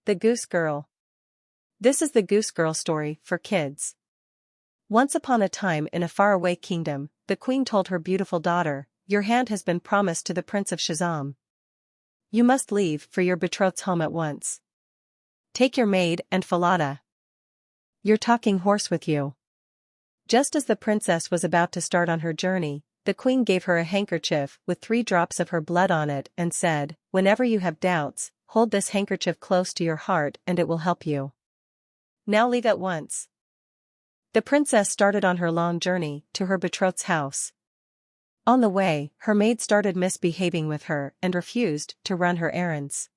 The Goose Girl. This is the Goose Girl story for kids. Once upon a time in a faraway kingdom, the queen told her beautiful daughter, "Your hand has been promised to the Prince of Shazam. You must leave for your betrothed's home at once. Take your maid and Falada, your talking horse, with you." Just as the princess was about to start on her journey, the queen gave her a handkerchief with 3 drops of her blood on it and said, "Whenever you have doubts, hold this handkerchief close to your heart and it will help you. Now leave at once." The princess started on her long journey to her betrothed's house. On the way, her maid started misbehaving with her and refused to run her errands.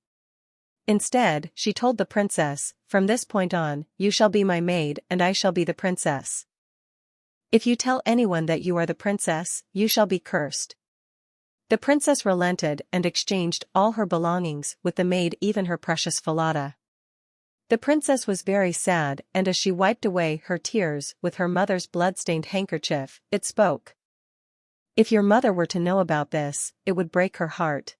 Instead, she told the princess, "From this point on, you shall be my maid and I shall be the princess. If you tell anyone that you are the princess, you shall be cursed." The princess relented and exchanged all her belongings with the maid, even her precious Falada. The princess was very sad, and as she wiped away her tears with her mother's blood-stained handkerchief, it spoke. If your mother were to know about this, it would break her heart.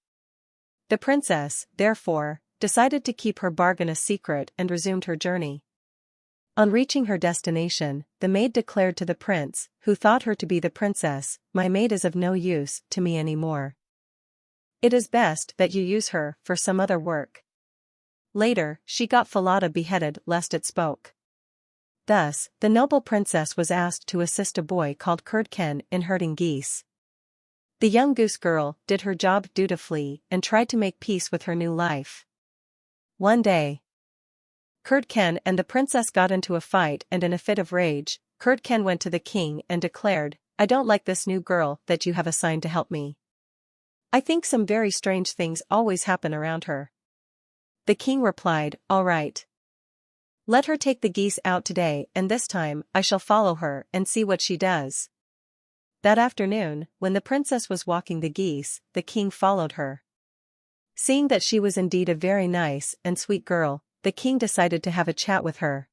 The princess, therefore, decided to keep her bargain a secret and resumed her journey. On reaching her destination, the maid declared to the prince, who thought her to be the princess, "My maid is of no use to me anymore. It is best that you use her for some other work." Later, she got Falada beheaded lest it spoke. Thus, the noble princess was asked to assist a boy called Curdken in herding geese. The young goose girl did her job dutifully and tried to make peace with her new life. One day, Curdken and the princess got into a fight, and in a fit of rage, Curdken went to the king and declared, "I don't like this new girl that you have assigned to help me. I think some very strange things always happen around her." The king replied, "All right. Let her take the geese out today, and this time I shall follow her and see what she does." That afternoon, when the princess was walking the geese, the king followed her. Seeing that she was indeed a very nice and sweet girl, the king decided to have a chat with her.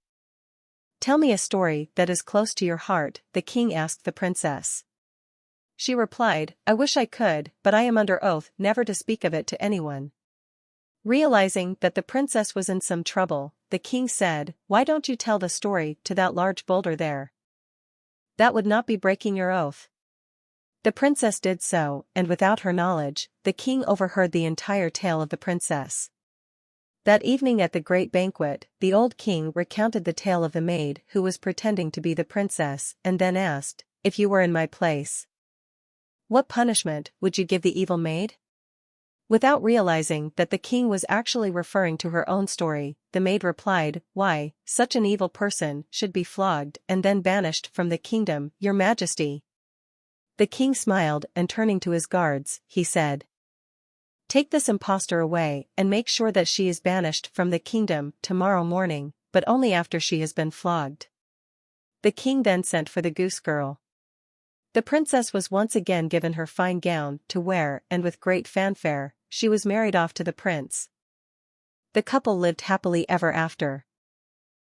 "Tell me a story that is close to your heart," the king asked the princess. She replied, "I wish I could, but I am under oath never to speak of it to anyone." Realizing that the princess was in some trouble, the king said, "Why don't you tell the story to that large boulder there? That would not be breaking your oath." The princess did so, and without her knowledge, the king overheard the entire tale of the princess. That evening at the great banquet, the old king recounted the tale of the maid who was pretending to be the princess, and then asked, "If you were in my place, what punishment would you give the evil maid?" Without realizing that the king was actually referring to her own story, the maid replied, "Why, such an evil person should be flogged and then banished from the kingdom, your majesty." The king smiled, and turning to his guards, he said, "Take this impostor away and make sure that she is banished from the kingdom tomorrow morning, but only after she has been flogged." The king then sent for the goose girl. The princess was once again given her fine gown to wear, and with great fanfare, she was married off to the prince. The couple lived happily ever after.